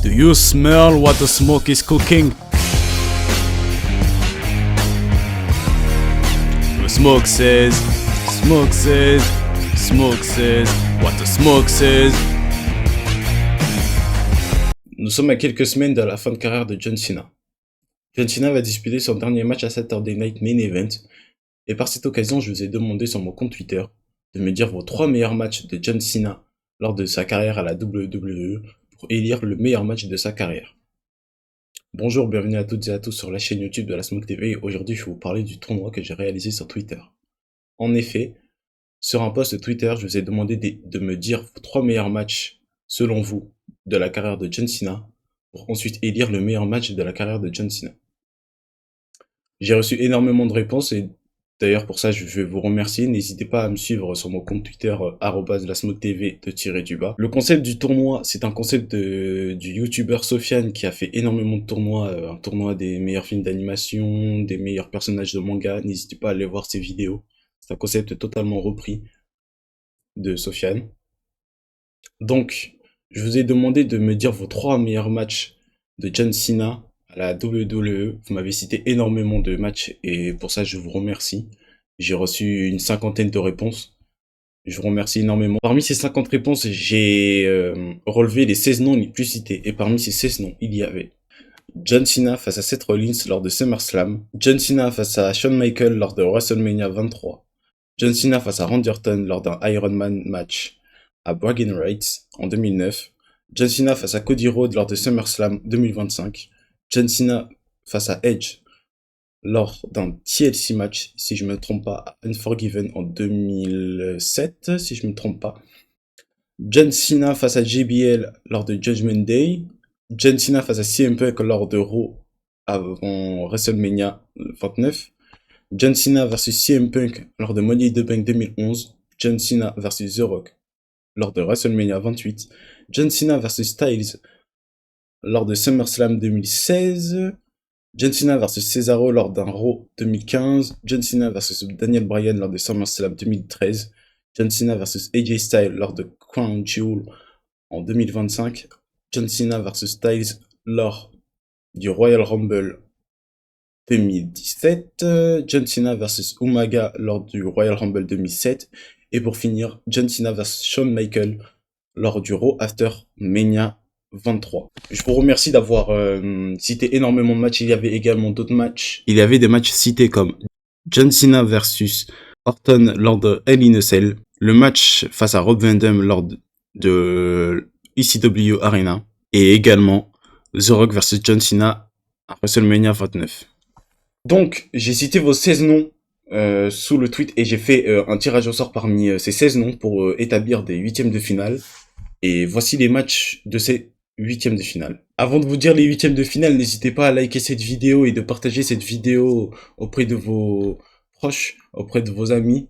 Do you smell what the smoke is cooking? The smoke says, smoke says, smoke says, what the smoke says. Nous sommes à quelques semaines de la fin de carrière de John Cena. John Cena va disputer son dernier match à Saturday Night Main Event, et par cette occasion, je vous ai demandé sur mon compte Twitter de me dire vos 3 meilleurs matchs de John Cena lors de sa carrière à la WWE pour élire le meilleur match de sa carrière. Bonjour, bienvenue à toutes et à tous sur la chaîne YouTube de la Smoke TV. Aujourd'hui, je vais vous parler du tournoi que j'ai réalisé sur Twitter. En effet, sur un post Twitter, je vous ai demandé de me dire vos 3 meilleurs matchs, selon vous, de la carrière de John Cena, pour ensuite élire le meilleur match de la carrière de John Cena. J'ai reçu énormément de réponses et d'ailleurs pour ça je vais vous remercier. N'hésitez pas à me suivre sur mon compte Twitter @lasmoketv _. Le concept du tournoi, c'est un concept du youtubeur Sofiane qui a fait énormément de tournois, un tournoi des meilleurs films d'animation, des meilleurs personnages de manga. N'hésitez pas à aller voir ses vidéos. C'est un concept totalement repris de Sofiane. Donc, je vous ai demandé de me dire vos 3 meilleurs matchs de John Cena à la WWE. Vous m'avez cité énormément de matchs et pour ça je vous remercie. J'ai reçu une 50aine de réponses. Je vous remercie énormément. Parmi ces 50 réponses, j'ai relevé les 16 noms les plus cités. Et parmi ces 16 noms, il y avait John Cena face à Seth Rollins lors de SummerSlam, John Cena face à Shawn Michaels lors de WrestleMania 23, John Cena face à Randy Orton lors d'un Iron Man match à Bragging Rights en 2009, John Cena face à Cody Rhodes lors de SummerSlam 2025, John Cena face à Edge lors d'un TLC match, si je me trompe pas, à Unforgiven en 2007, si je me trompe pas, John Cena face à JBL lors de Judgment Day, John Cena face à CM Punk lors de Raw avant WrestleMania 29, John Cena versus CM Punk lors de Money in the Bank 2011, John Cena versus The Rock lors de WrestleMania 28, John Cena versus Styles lors de SummerSlam 2016, John Cena versus Cesaro lors d'un Raw 2015, John Cena versus Daniel Bryan lors de SummerSlam 2013, John Cena versus AJ Styles lors de Crown Jewel en 2025, John Cena versus Styles lors du Royal Rumble 2017, John Cena versus Umaga lors du Royal Rumble 2007, et pour finir, John Cena versus Shawn Michaels lors du Raw After Mania 23. Je vous remercie d'avoir cité énormément de matchs. Il y avait également d'autres matchs. Il y avait des matchs cités comme John Cena versus Orton lors de Hell in a Cell, le match face à Rob Van Dam lors de ECW Arena, et également The Rock versus John Cena à WrestleMania 29. Donc, j'ai cité vos 16 noms sous le tweet et j'ai fait un tirage au sort parmi ces 16 noms pour établir des huitièmes de finale. Et voici les matchs de ces huitièmes de finale. Avant de vous dire les huitièmes de finale, n'hésitez pas à liker cette vidéo et de partager cette vidéo auprès de vos proches, auprès de vos amis.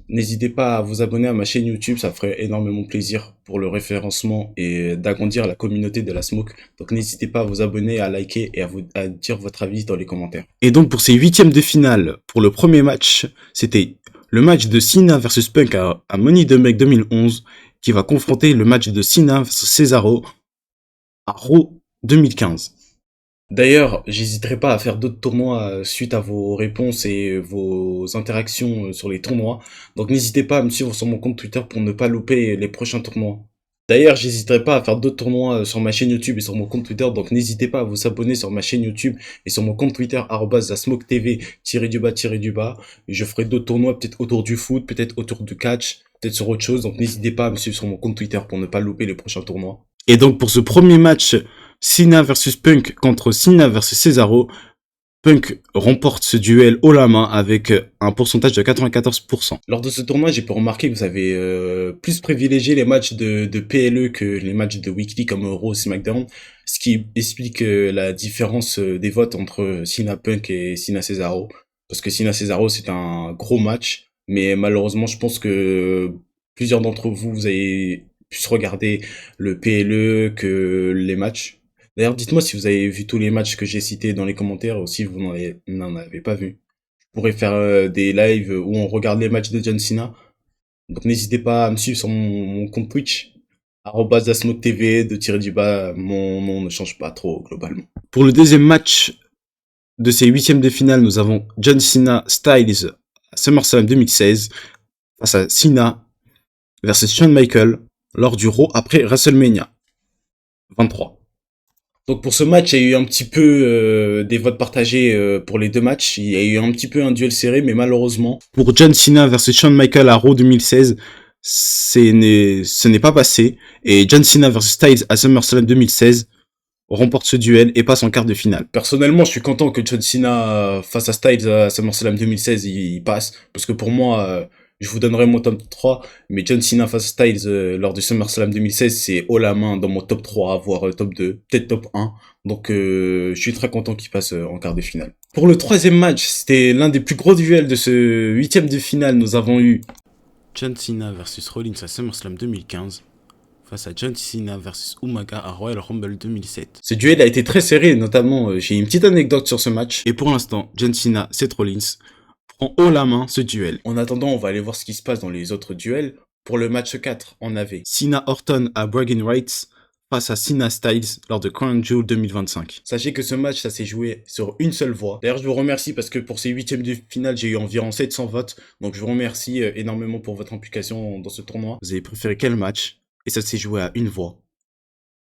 N'hésitez pas à vous abonner à ma chaîne YouTube, ça ferait énormément plaisir pour le référencement et d'agrandir la communauté de la Smoke. Donc n'hésitez pas à vous abonner, à liker et à dire votre avis dans les commentaires. Et donc pour ces huitièmes de finale, pour le premier match, c'était le match de Cena versus Punk à Money in the Bank 2011, qui va confronter le match de Cena versus Cesaro à Raw 2015. D'ailleurs, j'hésiterai pas à faire d'autres tournois suite à vos réponses et vos interactions sur les tournois. Donc n'hésitez pas à me suivre sur mon compte Twitter pour ne pas louper les prochains tournois. D'ailleurs, j'hésiterai pas à faire d'autres tournois sur ma chaîne YouTube et sur mon compte Twitter. Donc n'hésitez pas à vous abonner sur ma chaîne YouTube et sur mon compte Twitter @lasmoketv _. Je ferai d'autres tournois peut-être autour du foot, peut-être autour du catch, peut-être sur autre chose. Donc n'hésitez pas à me suivre sur mon compte Twitter pour ne pas louper les prochains tournois. Et donc pour ce premier match, Cena versus Punk contre Cena versus Cesaro, Punk remporte ce duel haut la main avec un pourcentage de 94%. Lors de ce tournoi, j'ai pu remarquer que vous avez plus privilégié les matchs de PLE que les matchs de Weekly comme Raw et SmackDown, ce qui explique la différence des votes entre Cena Punk et Cena Cesaro. Parce que Cena Cesaro, c'est un gros match, mais malheureusement, je pense que plusieurs d'entre vous, vous avez plus regarder le PLE que les matchs. D'ailleurs, dites-moi si vous avez vu tous les matchs que j'ai cités dans les commentaires ou si vous n'en avez pas vu. Je pourrais faire des lives où on regarde les matchs de John Cena. Donc n'hésitez pas à me suivre sur mon compte Twitch, @AsmokeTV, de tirer du bas, mon nom ne change pas trop globalement. Pour le deuxième match de ces huitièmes de finale, nous avons John Cena Styles à SummerSlam 2016 face à Cena versus Shawn Michaels lors du Raw après WrestleMania 23. Donc pour ce match, il y a eu un petit peu des votes partagés pour les deux matchs. Il y a eu un petit peu un duel serré, mais malheureusement, pour John Cena versus Shawn Michaels à Raw 2016, ce n'est pas passé. Et John Cena versus Styles à SummerSlam 2016 remporte ce duel et passe en quart de finale. Personnellement, je suis content que John Cena face à Styles à SummerSlam 2016, il passe. Parce que pour moi, je vous donnerai mon top 3, mais John Cena face à Styles lors du SummerSlam 2016, c'est haut la main dans mon top 3, voire top 2, peut-être top 1. Donc je suis très content qu'il passe en quart de finale. Pour le troisième match, c'était l'un des plus gros duels de ce huitième de finale. Nous avons eu John Cena versus Rollins à SummerSlam 2015. Face à John Cena versus Umaga à Royal Rumble 2007. Ce duel a été très serré, notamment j'ai une petite anecdote sur ce match. Et pour l'instant, John Cena, Seth Rollins prend haut la main ce duel. En attendant, on va aller voir ce qui se passe dans les autres duels. Pour le match 4, on avait Cena Orton à Bragging Rights face à Cena Styles lors de Crown Jewel 2025. Sachez que ce match, ça s'est joué sur une seule voix. D'ailleurs, je vous remercie parce que pour ces huitièmes de finale, j'ai eu environ 700 votes. Donc je vous remercie énormément pour votre implication dans ce tournoi. Vous avez préféré quel match? Et ça s'est joué à une voix.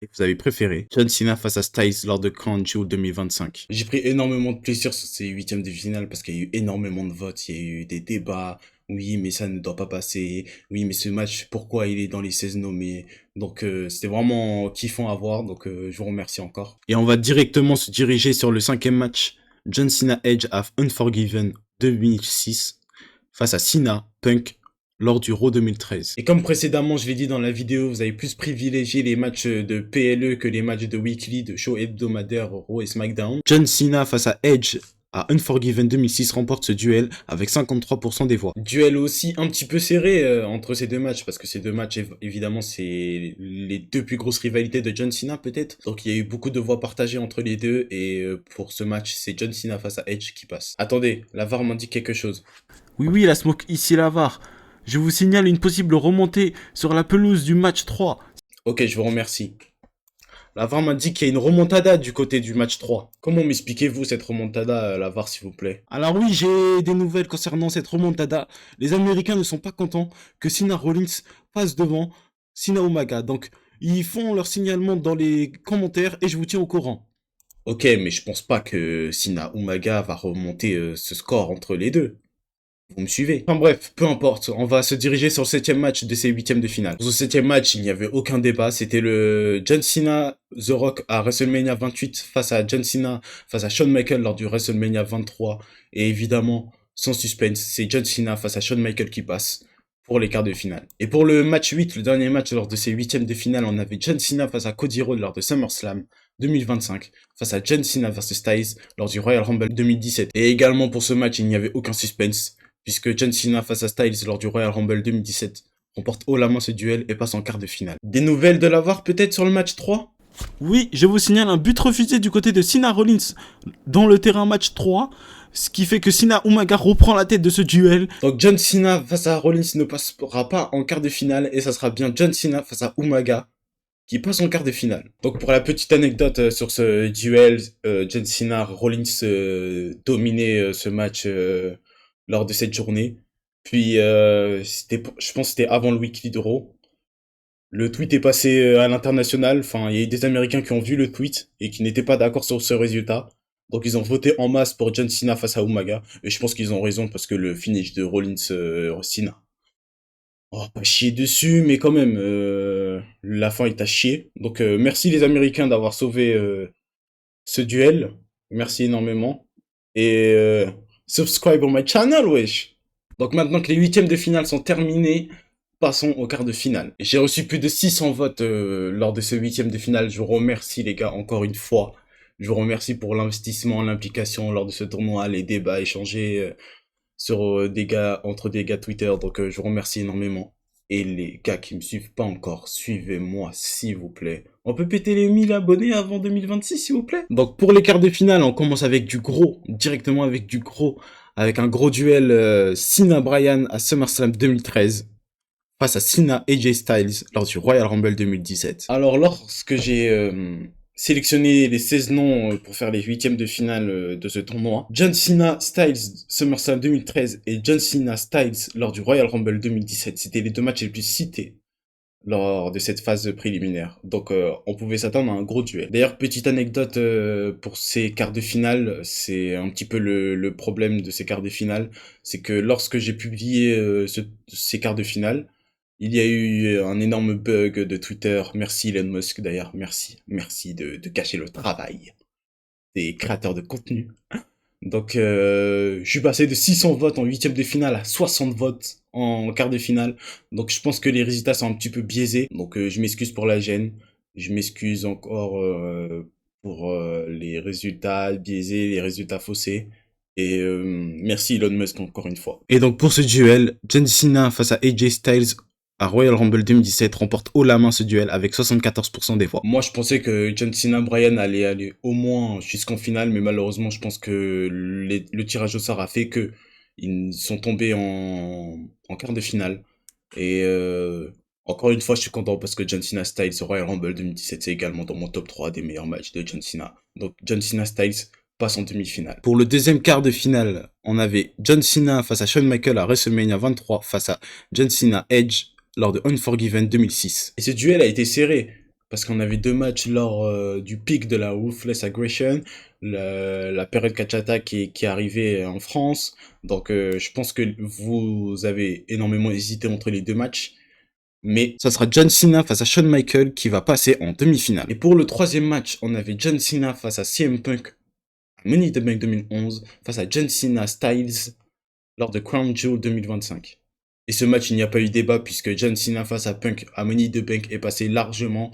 Et vous avez préféré John Cena face à Styles lors de Crown Jewel 2025. J'ai pris énormément de plaisir sur ces huitièmes de finale parce qu'il y a eu énormément de votes, il y a eu des débats. Oui, mais ça ne doit pas passer. Oui, mais ce match, pourquoi il est dans les 16 nommés? Donc c'était vraiment kiffant à voir, donc je vous remercie encore. Et on va directement se diriger sur le cinquième match. John Cena Edge à Unforgiven 2006 face à Cena Punk lors du Raw 2013. Et comme précédemment, je l'ai dit dans la vidéo, vous avez plus privilégié les matchs de PLE que les matchs de Weekly, de show hebdomadaire, Raw et SmackDown. John Cena face à Edge à Unforgiven 2006 remporte ce duel avec 53% des voix. Duel aussi un petit peu serré entre ces deux matchs, parce que ces deux matchs, évidemment, c'est les deux plus grosses rivalités de John Cena peut-être. Donc il y a eu beaucoup de voix partagées entre les deux, et pour ce match, c'est John Cena face à Edge qui passe. Attendez, la VAR m'en dit quelque chose. Oui, la smoke ici la VAR. Je vous signale une possible remontée sur la pelouse du match 3. Ok, je vous remercie. La VAR m'a dit qu'il y a une remontada du côté du match 3. Comment m'expliquez-vous cette remontada, la VAR, s'il vous plaît? Alors oui, j'ai des nouvelles concernant cette remontada. Les Américains ne sont pas contents que Cena Rollins passe devant Cena Umaga. Donc, ils font leur signalement dans les commentaires et je vous tiens au courant. Ok, mais je pense pas que Cena Umaga va remonter ce score entre les deux. Vous me suivez? Enfin bref, peu importe, on va se diriger sur le septième match de ces huitièmes de finale. Pour ce septième match, il n'y avait aucun débat, c'était le John Cena The Rock à WrestleMania 28 face à John Cena, face à Shawn Michaels lors du WrestleMania 23. Et évidemment, sans suspense, c'est John Cena face à Shawn Michaels qui passe pour les quarts de finale. Et pour le match 8, le dernier match lors de ces huitièmes de finale, on avait John Cena face à Cody Rhodes lors de SummerSlam 2025, face à John Cena vs Styles lors du Royal Rumble 2017. Et également pour ce match, il n'y avait aucun suspense, puisque John Cena face à Styles lors du Royal Rumble 2017 remporte haut la main ce duel et passe en quart de finale. Des nouvelles de la VAR peut-être sur le match 3? Oui, je vous signale un but refusé du côté de Cena Rollins dans le terrain match 3, ce qui fait que Cena Umaga reprend la tête de ce duel. Donc John Cena face à Rollins ne passera pas en quart de finale et ça sera bien John Cena face à Umaga qui passe en quart de finale. Donc pour la petite anecdote sur ce duel, John Cena Rollins dominait ce match lors de cette journée. Puis je pense que c'était avant le Weekly de Raw. Le tweet est passé à l'international. Enfin, il y a eu des Américains qui ont vu le tweet et qui n'étaient pas d'accord sur ce résultat. Donc ils ont voté en masse pour John Cena face à Umaga. Et je pense qu'ils ont raison parce que le finish de Rollins Cena. Oh, pas chier dessus, mais quand même, la fin est à chier. Donc merci les Américains d'avoir sauvé ce duel. Merci énormément. Et subscribe on my channel, wesh. Donc maintenant que les huitièmes de finale sont terminés, passons au quart de finale. J'ai reçu plus de 600 votes lors de ce huitième de finale. Je vous remercie les gars encore une fois. Je vous remercie pour l'investissement, l'implication lors de ce tournoi, les débats échangés sur entre des gars Twitter. Donc je vous remercie énormément. Et les gars qui me suivent pas encore, suivez-moi s'il vous plaît. On peut péter les 1000 abonnés avant 2026 s'il vous plaît. Donc pour les quarts de finale, on commence avec du gros, directement avec du gros, avec un gros duel Cena Bryan à SummerSlam 2013 face à Cena et AJ Styles lors du Royal Rumble 2017. Alors, lorsque j'ai sélectionné les 16 noms pour faire les huitièmes de finale de ce tournoi, John Cena Styles SummerSlam 2013 et John Cena Styles lors du Royal Rumble 2017, c'était les deux matchs les plus cités lors de cette phase préliminaire. Donc on pouvait s'attendre à un gros duel. D'ailleurs, petite anecdote pour ces quarts de finale, c'est un petit peu le problème de ces quarts de finale, c'est que lorsque j'ai publié ces quarts de finale, il y a eu un énorme bug de Twitter. Merci Elon Musk d'ailleurs, merci de cacher le travail des créateurs de contenu. Donc, je suis passé de 600 votes en huitième de finale à 60 votes en quart de finale. Donc, je pense que les résultats sont un petit peu biaisés. Donc, je m'excuse pour la gêne. Je m'excuse encore pour les résultats biaisés, les résultats faussés. Et merci Elon Musk encore une fois. Et donc pour ce duel, John Cena face à AJ Styles à Royal Rumble 2017 remporte haut la main ce duel avec 74% des voix. Moi, je pensais que John Cena Bryan allait aller au moins jusqu'en finale, mais malheureusement, je pense que le tirage au sort a fait que ils sont tombés en quart de finale. Et encore une fois, je suis content parce que John Cena Styles au Royal Rumble 2017, c'est également dans mon top 3 des meilleurs matchs de John Cena. Donc John Cena Styles passe en demi-finale. Pour le deuxième quart de finale, on avait John Cena face à Shawn Michaels à WrestleMania 23 face à John Cena Edge lors de Unforgiven 2006. Et ce duel a été serré parce qu'on avait deux matchs lors du pic de la Ruthless Aggression, la période catch attack qui arrivait en France. Donc je pense que vous avez énormément hésité entre les deux matchs. Mais ça sera John Cena face à Shawn Michaels qui va passer en demi-finale. Et pour le troisième match, on avait John Cena face à CM Punk à Money in the Bank 2011 face à John Cena Styles lors de Crown Jewel 2025. Et ce match, il n'y a pas eu débat puisque John Cena face à Punk à Money in the Bank est passé largement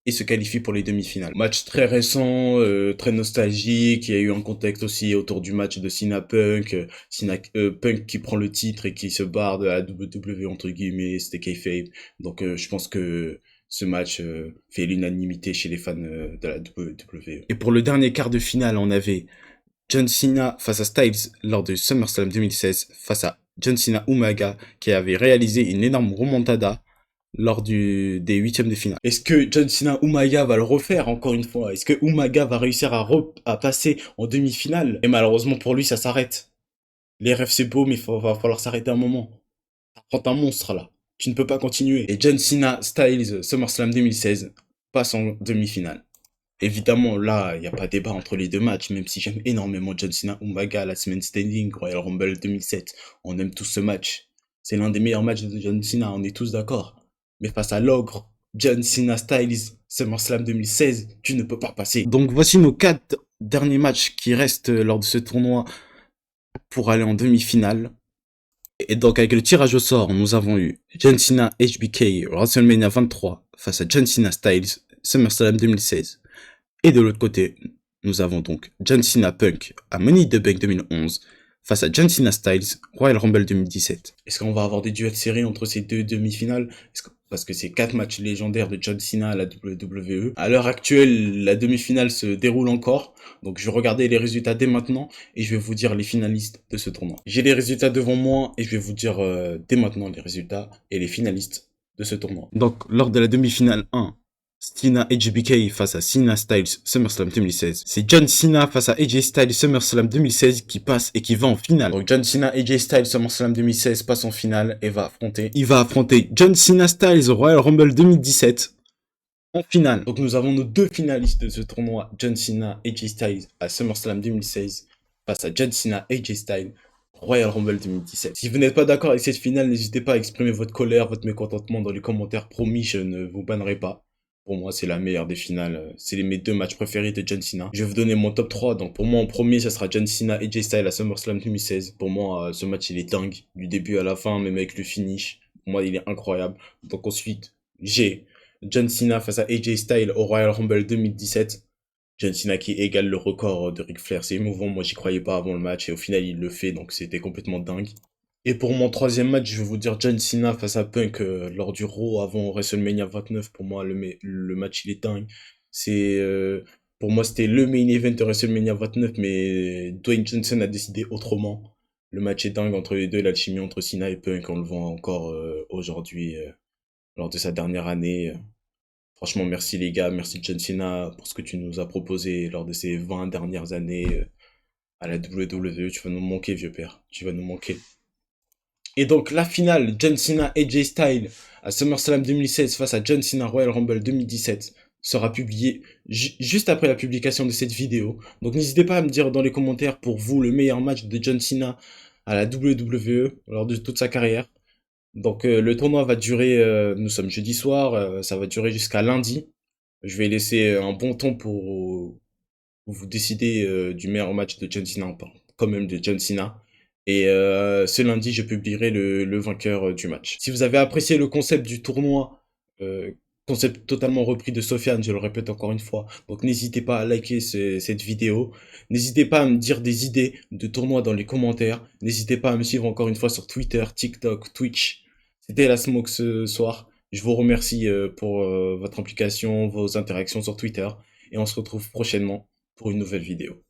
et se qualifie pour les demi-finales. Match très récent, très nostalgique. Il y a eu un contexte aussi autour du match de Cena Punk. Punk qui prend le titre et qui se barre de la WWE entre guillemets, c'était kayfabe. Donc je pense que ce match fait l'unanimité chez les fans de la WWE. Et pour le dernier quart de finale, on avait John Cena face à Styles lors de SummerSlam 2016 face à John Cena Umaga qui avait réalisé une énorme remontada lors des huitièmes de finale. Est-ce que John Cena Umaga va le refaire encore une fois? Est-ce que Umaga va réussir à passer en demi-finale? Et malheureusement pour lui, ça s'arrête. Les rêves c'est beau, mais va falloir s'arrêter un moment. T'affrontes un monstre là. Tu ne peux pas continuer. Et John Cena Styles SummerSlam 2016 passe en demi-finale. Évidemment, là, il n'y a pas débat entre les deux matchs, même si j'aime énormément John Cena Umaga, la semaine standing, Royal Rumble 2007. On aime tous ce match. C'est l'un des meilleurs matchs de John Cena, on est tous d'accord. Mais face à l'ogre, John Cena Styles, SummerSlam 2016, tu ne peux pas passer. Donc voici nos 4 derniers matchs qui restent lors de ce tournoi pour aller en demi-finale. Et donc avec le tirage au sort, nous avons eu John Cena HBK WrestleMania 23 face à John Cena Styles SummerSlam 2016. Et de l'autre côté, nous avons donc John Cena Punk à Money in the Bank 2011 face à John Cena Styles Royal Rumble 2017. Est-ce qu'on va avoir des duels serrés entre ces deux demi-finales? Parce que c'est 4 matchs légendaires de John Cena à la WWE. À l'heure actuelle, la demi-finale se déroule encore. Donc je vais regarder les résultats dès maintenant et je vais vous dire les finalistes de ce tournoi. J'ai les résultats devant moi et je vais vous dire dès maintenant les résultats et les finalistes de ce tournoi. Donc lors de la demi-finale 1, Cena HBK face à Cena Styles SummerSlam 2016. C'est John Cena face à AJ Styles SummerSlam 2016 qui passe et qui va en finale. Donc John Cena AJ Styles SummerSlam 2016 passe en finale et va affronter. Il va affronter John Cena Styles au Royal Rumble 2017 en finale. Donc nous avons nos deux finalistes de ce tournoi, John Cena AJ Styles à SummerSlam 2016 face à John Cena AJ Styles Royal Rumble 2017. Si vous n'êtes pas d'accord avec cette finale, n'hésitez pas à exprimer votre colère, votre mécontentement dans les commentaires. Promis, je ne vous bannerai pas. Pour moi, c'est la meilleure des finales. C'est mes deux matchs préférés de John Cena. Je vais vous donner mon top 3. Donc, pour moi, en premier, ça sera John Cena et AJ Styles à SummerSlam 2016. Pour moi, ce match, il est dingue. Du début à la fin, même avec le finish. Pour moi, il est incroyable. Donc, ensuite, j'ai John Cena face à AJ Styles au Royal Rumble 2017. John Cena qui égale le record de Ric Flair. C'est émouvant. Moi, j'y croyais pas avant le match. Et au final, il le fait. Donc, c'était complètement dingue. Et pour mon troisième match, je vais vous dire John Cena face à Punk lors du Raw avant WrestleMania 29. Pour moi, le match, il est dingue. C'est pour moi, c'était le main event de WrestleMania 29, mais Dwayne Johnson a décidé autrement. Le match est dingue entre les deux, l'alchimie entre Cena et Punk, on le voit encore aujourd'hui lors de sa dernière année. Franchement, merci les gars, merci John Cena pour ce que tu nous as proposé lors de ces 20 dernières années à la WWE. Tu vas nous manquer, vieux père, tu vas nous manquer. Et donc la finale, John Cena et Jay Styles à SummerSlam 2016 face à John Cena Royal Rumble 2017 sera publiée juste après la publication de cette vidéo. Donc n'hésitez pas à me dire dans les commentaires pour vous le meilleur match de John Cena à la WWE lors de toute sa carrière. Donc le tournoi va durer, nous sommes jeudi soir, ça va durer jusqu'à lundi. Je vais laisser un bon temps pour vous décidez du meilleur match de John Cena, quand même de John Cena. Et ce lundi, je publierai le vainqueur du match. Si vous avez apprécié le concept du tournoi, euh, concept totalement repris de Sofiane, je le répète encore une fois, donc n'hésitez pas à liker cette vidéo. N'hésitez pas à me dire des idées de tournois dans les commentaires. N'hésitez pas à me suivre encore une fois sur Twitter, TikTok, Twitch. C'était la Smoke ce soir. Je vous remercie pour votre implication, vos interactions sur Twitter. Et on se retrouve prochainement pour une nouvelle vidéo.